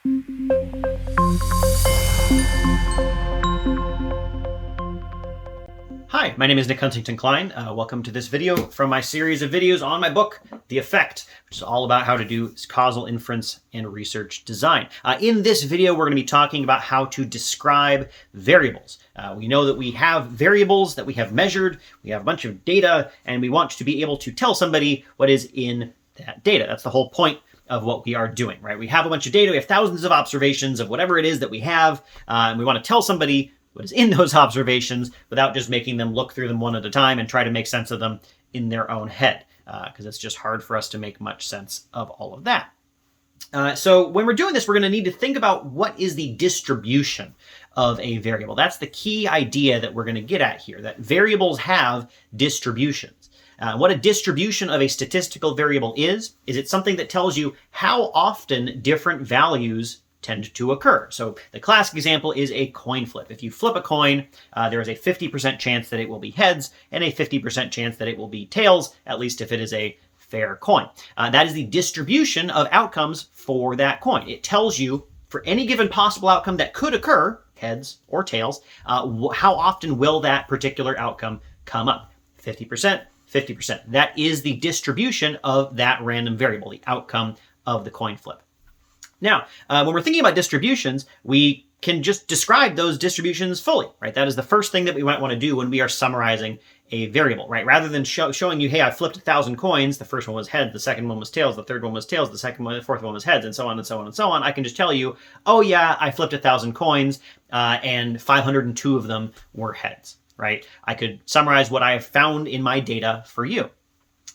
Hi, my name is Nick Huntington-Klein. Welcome to this video from my series of videos on my book, The Effect, which is all about how to do causal inference and research design. In this video, we're going to be talking about how to describe variables. We know that we have variables that we have measured, we have a bunch of data, and we want to be able to tell somebody what is in that data. That's the whole point of what we are doing, right? We have a bunch of data, we have thousands of observations of whatever it is that we have, and we want to tell somebody what is in those observations without just making them look through them one at a time and try to make sense of them in their own head, because it's just hard for us to make much sense of all of that. So when we're doing this, we're going to need to think about what is the distribution of a variable. That's the key idea that we're going to get at here, that variables have distributions. What a distribution of a statistical variable is it's something that tells you how often different values tend to occur. So the classic example is a coin flip. If you flip a coin, there is a 50% chance that it will be heads and a 50% chance that it will be tails, at least if it is a fair coin. That is the distribution of outcomes for that coin. It tells you for any given possible outcome that could occur, heads or tails, how often will that particular outcome come up. 50%, 50%. That is the distribution of that random variable, the outcome of the coin flip. Now, when we're thinking about distributions, we can just describe those distributions fully, right? That is the first thing that we might want to do when we are summarizing a variable, right? Rather than showing you, hey, I flipped 1,000 coins, the first one was heads, the second one was tails, the third one was tails, the fourth one was heads, and so on and so on and so on. I can just tell you, oh yeah, I flipped 1,000 coins, and 502 of them were heads, right? I could summarize what I have found in my data for you.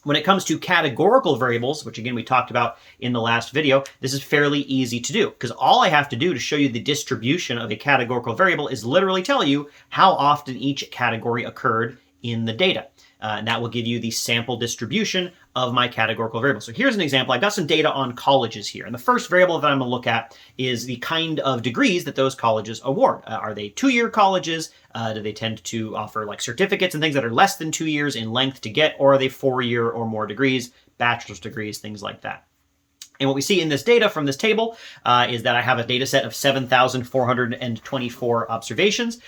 When it comes to categorical variables, which again we talked about in the last video, this is fairly easy to do because all I have to do to show you the distribution of a categorical variable is literally tell you how often each category occurred in the data. And that will give you the sample distribution of my categorical variable. So here's an example. I've got some data on colleges here. And the first variable that I'm going to look at is the kind of degrees that those colleges award. Are they 2-year colleges? Do they tend to offer like certificates and things that are less than 2 years in length to get? Or are they 4-year or more degrees, bachelor's degrees, things like that? And what we see in this data from this table is that I have a data set of 7,424 observations.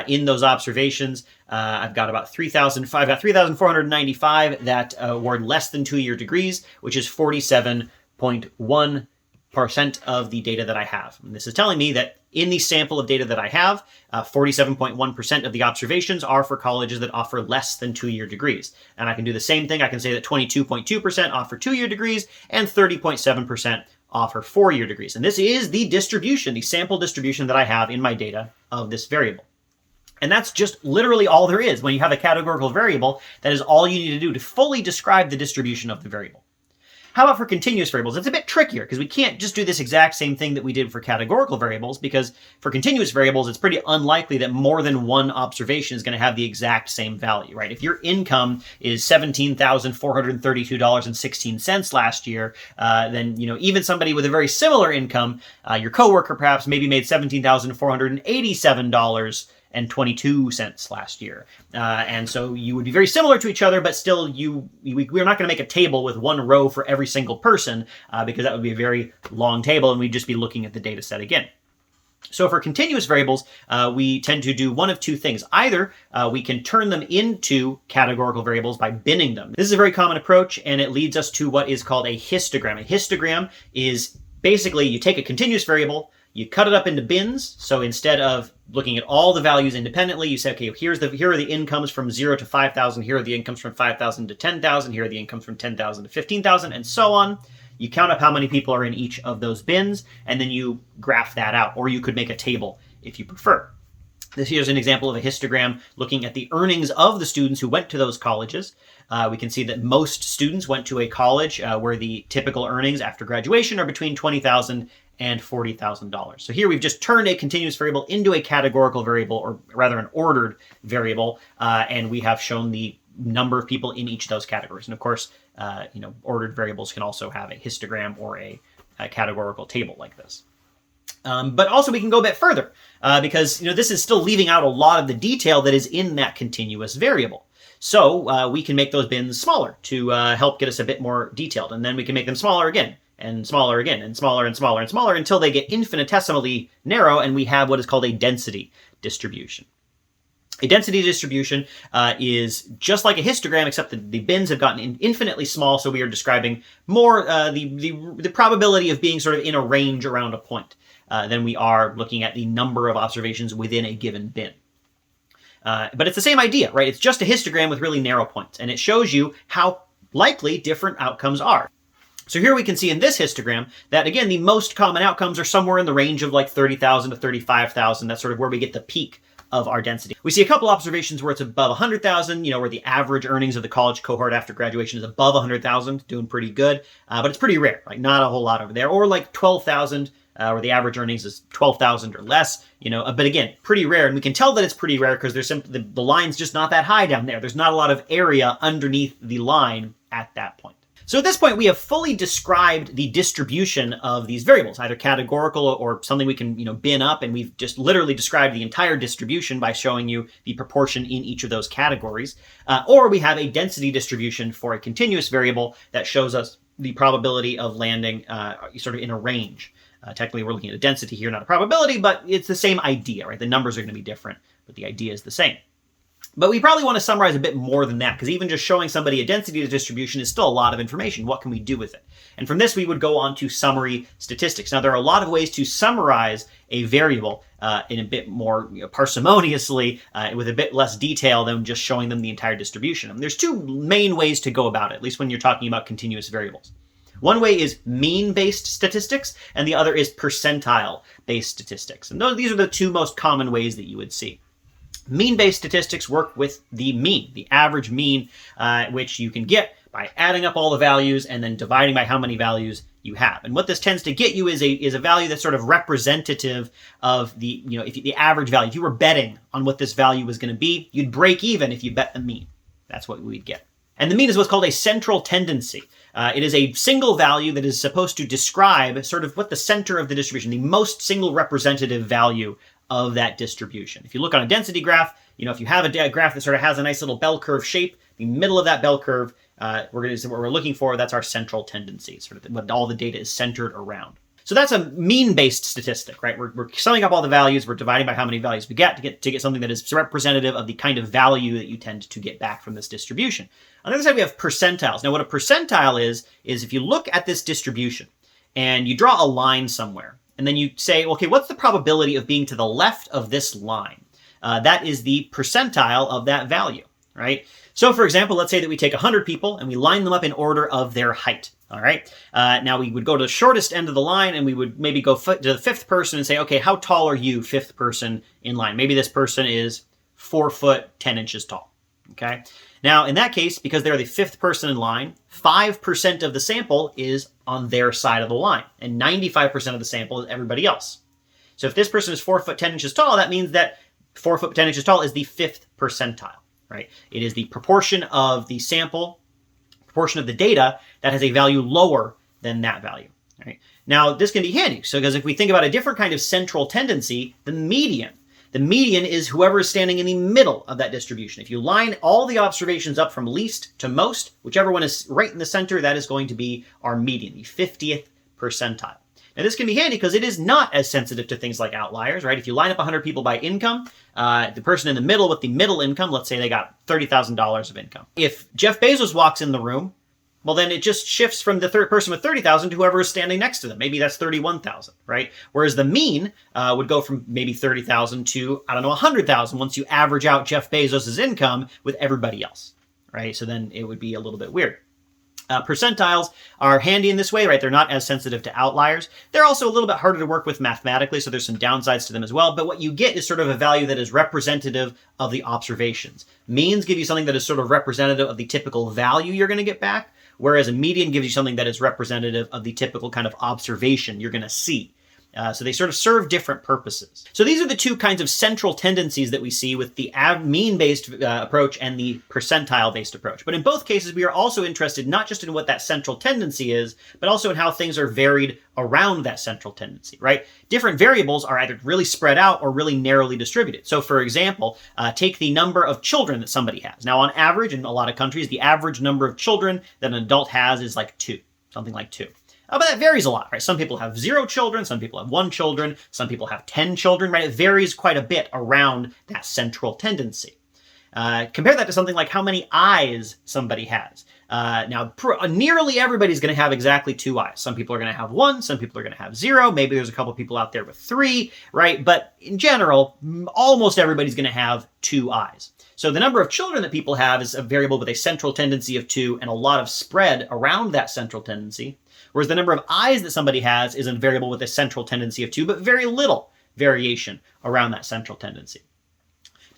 In those observations, I've got about 3,495 that award less than 2-year degrees, which is 47.1% of the data that I have. And this is telling me that in the sample of data that I have, 47.1% of the observations are for colleges that offer less than 2-year degrees. And I can do the same thing. I can say that 22.2% offer 2-year degrees and 30.7% offer 4-year degrees. And this is the distribution, the sample distribution that I have in my data of this variable. And that's just literally all there is. When you have a categorical variable, that is all you need to do to fully describe the distribution of the variable. How about for continuous variables? It's a bit trickier because we can't just do this exact same thing that we did for categorical variables, because for continuous variables, it's pretty unlikely that more than one observation is going to have the exact same value, right? If your income is $17,432.16 last year, then even somebody with a very similar income, your coworker perhaps maybe made $17,487.22 last year. And so you would be very similar to each other, but still we're not going to make a table with one row for every single person because that would be a very long table and we'd just be looking at the data set again. So for continuous variables, we tend to do one of two things. Either we can turn them into categorical variables by binning them. This is a very common approach, and it leads us to what is called a histogram. A histogram is basically you take a continuous variable, you cut it up into bins. So instead of looking at all the values independently, you say, okay, here are the incomes from 0 to 5,000. Here are the incomes from 5,000 to 10,000. Here are the incomes from 10,000 to 15,000, and so on. You count up how many people are in each of those bins, and then you graph that out. Or you could make a table if you prefer. This here is an example of a histogram looking at the earnings of the students who went to those colleges. We can see that most students went to a college where the typical earnings after graduation are between $20,000 and $40,000. So here we've just turned a continuous variable into a categorical variable, or rather an ordered variable, and we have shown the number of people in each of those categories. And of course, ordered variables can also have a histogram or a categorical table like this. But also we can go a bit further because this is still leaving out a lot of the detail that is in that continuous variable. So we can make those bins smaller to help get us a bit more detailed. And then we can make them smaller again and smaller again, and smaller and smaller and smaller until they get infinitesimally narrow, and we have what is called a density distribution. A density distribution is just like a histogram, except that the bins have gotten infinitely small, so we are describing more the probability of being sort of in a range around a point than we are looking at the number of observations within a given bin. But it's the same idea, right? It's just a histogram with really narrow points, and it shows you how likely different outcomes are. So here we can see in this histogram that, again, the most common outcomes are somewhere in the range of like 30,000 to 35,000. That's sort of where we get the peak of our density. We see a couple observations where it's above 100,000, where the average earnings of the college cohort after graduation is above 100,000, doing pretty good, but it's pretty rare, like not a whole lot over there. Or like 12,000, where the average earnings is 12,000 or less, but again, pretty rare. And we can tell that it's pretty rare because there's simply the line's just not that high down there. There's not a lot of area underneath the line at that point. So at this point, we have fully described the distribution of these variables, either categorical or something we can, bin up, and we've just literally described the entire distribution by showing you the proportion in each of those categories. Or we have a density distribution for a continuous variable that shows us the probability of landing sort of in a range. Technically, we're looking at a density here, not a probability, but it's the same idea, right? The numbers are going to be different, but the idea is the same. But we probably want to summarize a bit more than that, because even just showing somebody a density distribution is still a lot of information. What can we do with it? And from this, we would go on to summary statistics. Now, there are a lot of ways to summarize a variable in a bit more parsimoniously, with a bit less detail than just showing them the entire distribution. And there's two main ways to go about it, at least when you're talking about continuous variables. One way is mean-based statistics, and the other is percentile-based statistics. And these are the two most common ways that you would see. Mean-based statistics work with the mean, the average mean, which you can get by adding up all the values and then dividing by how many values you have. And what this tends to get you is a value that's sort of representative of the, if the average value. If you were betting on what this value was going to be, you'd break even if you bet the mean. That's what we'd get. And the mean is what's called a central tendency. It is a single value that is supposed to describe sort of what the center of the distribution, the most single representative value of that distribution. If you look on a density graph, if you have a graph that sort of has a nice little bell curve shape, the middle of that bell curve, what we're looking for, that's our central tendency, sort of what all the data is centered around. So that's a mean-based statistic, right? We're summing up all the values, we're dividing by how many values we get to get something that is representative of the kind of value that you tend to get back from this distribution. On the other side, we have percentiles. Now, what a percentile is if you look at this distribution and you draw a line somewhere, and then you say, okay, what's the probability of being to the left of this line? That is the percentile of that value, right? So for example, let's say that we take 100 people and we line them up in order of their height, all right? Now we would go to the shortest end of the line and we would maybe go to the fifth person and say, okay, how tall are you, fifth person in line? Maybe this person is 4 foot 10 inches tall, okay? Now in that case, because they're the fifth person in line, 5% of the sample is on their side of the line, and 95% of the sample is everybody else. So if this person is 4 foot 10 inches tall, that means that 4 foot 10 inches tall is the fifth percentile, right? It is the proportion of the sample, proportion of the data that has a value lower than that value, right? Now this can be handy, so because if we think about a different kind of central tendency, the median is whoever is standing in the middle of that distribution. If you line all the observations up from least to most, whichever one is right in the center, that is going to be our median, the 50th percentile. Now this can be handy because it is not as sensitive to things like outliers, right? If you line up 100 people by income, the person in the middle with the middle income, let's say they got $30,000 of income. If Jeff Bezos walks in the room, well, then it just shifts from the third person with 30,000 to whoever is standing next to them. Maybe that's 31,000, right? Whereas the mean would go from maybe 30,000 to, 100,000 once you average out Jeff Bezos' income with everybody else, right? So then it would be a little bit weird. Percentiles are handy in this way, right? They're not as sensitive to outliers. They're also a little bit harder to work with mathematically, so there's some downsides to them as well. But what you get is sort of a value that is representative of the observations. Means give you something that is sort of representative of the typical value you're going to get back, whereas a median gives you something that is representative of the typical kind of observation you're going to see. So they sort of serve different purposes. So these are the two kinds of central tendencies that we see with the mean-based approach and the percentile-based approach. But in both cases, we are also interested not just in what that central tendency is, but also in how things are varied around that central tendency, right? Different variables are either really spread out or really narrowly distributed. So for example, take the number of children that somebody has. Now on average, in a lot of countries, the average number of children that an adult has is like 2, something like 2. But that varies a lot, right? Some people have 0 children, some people have 1 children, some people have 10 children, right? It varies quite a bit around that central tendency. Compare that to something like how many eyes somebody has. Now, nearly everybody's going to have exactly 2 eyes. Some people are going to have 1, some people are going to have 0. Maybe there's a couple people out there with 3, right? But in general, almost everybody's going to have 2 eyes. So the number of children that people have is a variable with a central tendency of 2 and a lot of spread around that central tendency, whereas the number of eyes that somebody has is a variable with a central tendency of 2, but very little variation around that central tendency.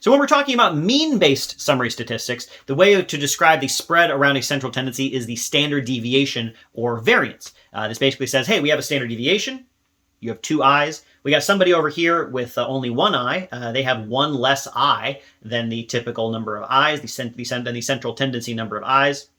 So when we're talking about mean-based summary statistics, the way to describe the spread around a central tendency is the standard deviation or variance. This basically says, hey, we have a standard deviation. You have 2 eyes. We got somebody over here with only 1 eye. They have 1 less eye than the typical number of eyes, the central tendency number of eyes.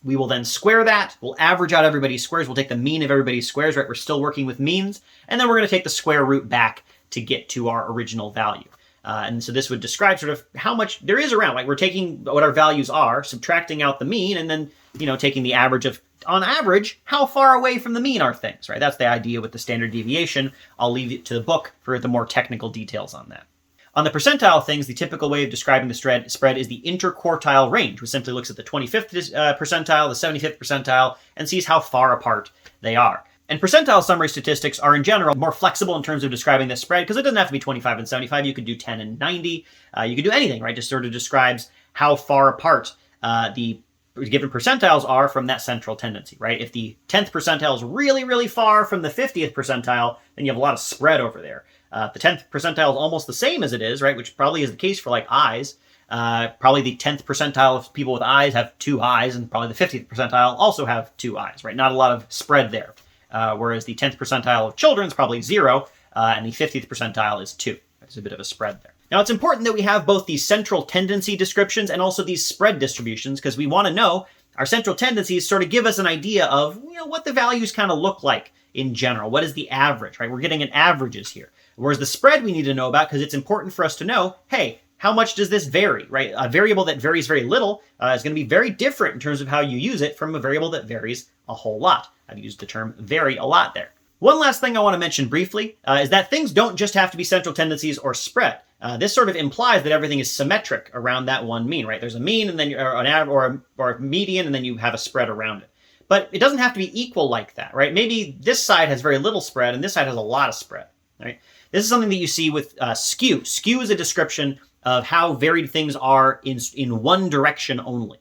We will then square that. We'll average out everybody's squares. We'll take the mean of everybody's squares, right? We're still working with means. And then we're going to take the square root back to get to our original value. And so this would describe sort of how much there is around. Like we're taking what our values are, subtracting out the mean, and then, taking the average of, on average, how far away from the mean are things, right? That's the idea with the standard deviation. I'll leave it to the book for the more technical details on that. On the percentile things, the typical way of describing the spread is the interquartile range, which simply looks at the 25th percentile, the 75th percentile, and sees how far apart they are. And percentile summary statistics are in general more flexible in terms of describing this spread because it doesn't have to be 25 and 75. You could do 10 and 90. You could do anything, right? Just sort of describes how far apart the given percentiles are from that central tendency, right? If the 10th percentile is really, really far from the 50th percentile, then you have a lot of spread over there. The 10th percentile is almost the same as it is, right? Which probably is the case for like eyes. Probably the 10th percentile of people with eyes have 2 eyes, and probably the 50th percentile also have 2 eyes, right? Not a lot of spread there. Whereas the 10th percentile of children is probably 0, and the 50th percentile is 2. There's a bit of a spread there. Now, it's important that we have both these central tendency descriptions and also these spread distributions because we want to know our central tendencies sort of give us an idea of what the values kind of look like in general. What is the average, right? We're getting an averages here. Whereas the spread we need to know about because it's important for us to know, hey, how much does this vary, right? A variable that varies very little is going to be very different in terms of how you use it from a variable that varies a whole lot. I've used the term vary a lot there. One last thing I want to mention briefly is that things don't just have to be central tendencies or spread. This sort of implies that everything is symmetric around that one mean, right? There's a mean and then or a median, and then you have a spread around it. But it doesn't have to be equal like that, right? Maybe this side has very little spread and this side has a lot of spread, right? This is something that you see with skew. Skew is a description of how varied things are in one direction only.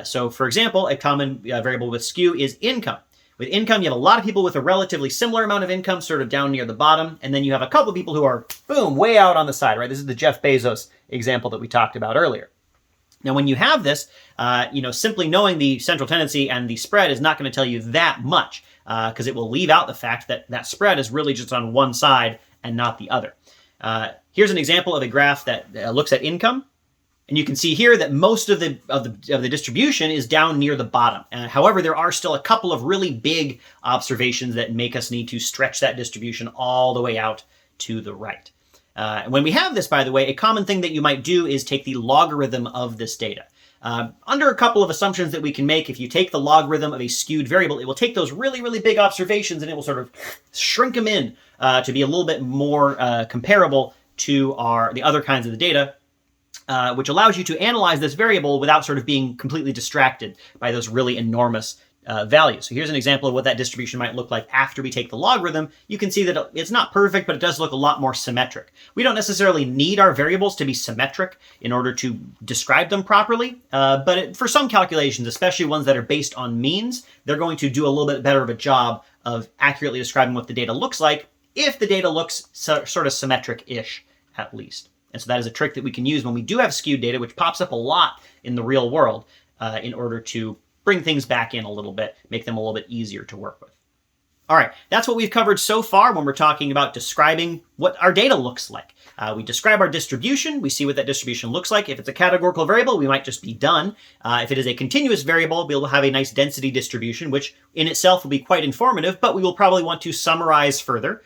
So, for example, a common variable with skew is income. With income, you have a lot of people with a relatively similar amount of income sort of down near the bottom, and then you have a couple of people who are, boom, way out on the side, right? This is the Jeff Bezos example that we talked about earlier. Now, when you have this, simply knowing the central tendency and the spread is not going to tell you that much because it will leave out the fact that that spread is really just on one side and not the other. Here's an example of a graph that looks at income. And you can see here that most of the distribution is down near the bottom. However, there are still a couple of really big observations that make us need to stretch that distribution all the way out to the right. When we have this, by the way, a common thing that you might do is take the logarithm of this data. Under a couple of assumptions that we can make, if you take the logarithm of a skewed variable, it will take those really, really big observations and it will sort of shrink them in to be a little bit more comparable to the other kinds of the data. Which allows you to analyze this variable without sort of being completely distracted by those really enormous values. So here's an example of what that distribution might look like after we take the logarithm. You can see that it's not perfect, but it does look a lot more symmetric. We don't necessarily need our variables to be symmetric in order to describe them properly, but for some calculations, especially ones that are based on means, they're going to do a little bit better of a job of accurately describing what the data looks like if the data looks sort of symmetric-ish at least. And so that is a trick that we can use when we do have skewed data, which pops up a lot in the real world in order to bring things back in a little bit, make them a little bit easier to work with. All right, that's what we've covered so far when we're talking about describing what our data looks like. We describe our distribution. We see what that distribution looks like. If it's a categorical variable, we might just be done. If it is a continuous variable, we'll have a nice density distribution, which in itself will be quite informative, but we will probably want to summarize further,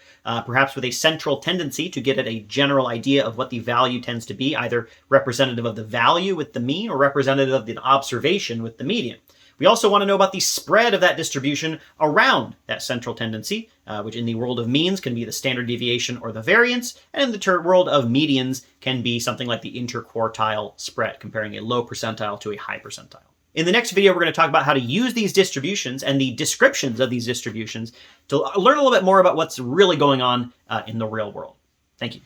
perhaps with a central tendency to get at a general idea of what the value tends to be, either representative of the value with the mean or representative of the observation with the median. We also want to know about the spread of that distribution around that central tendency, which in the world of means can be the standard deviation or the variance, and in the world of medians can be something like the interquartile spread, comparing a low percentile to a high percentile. In the next video, we're going to talk about how to use these distributions and the descriptions of these distributions to learn a little bit more about what's really going on in the real world. Thank you.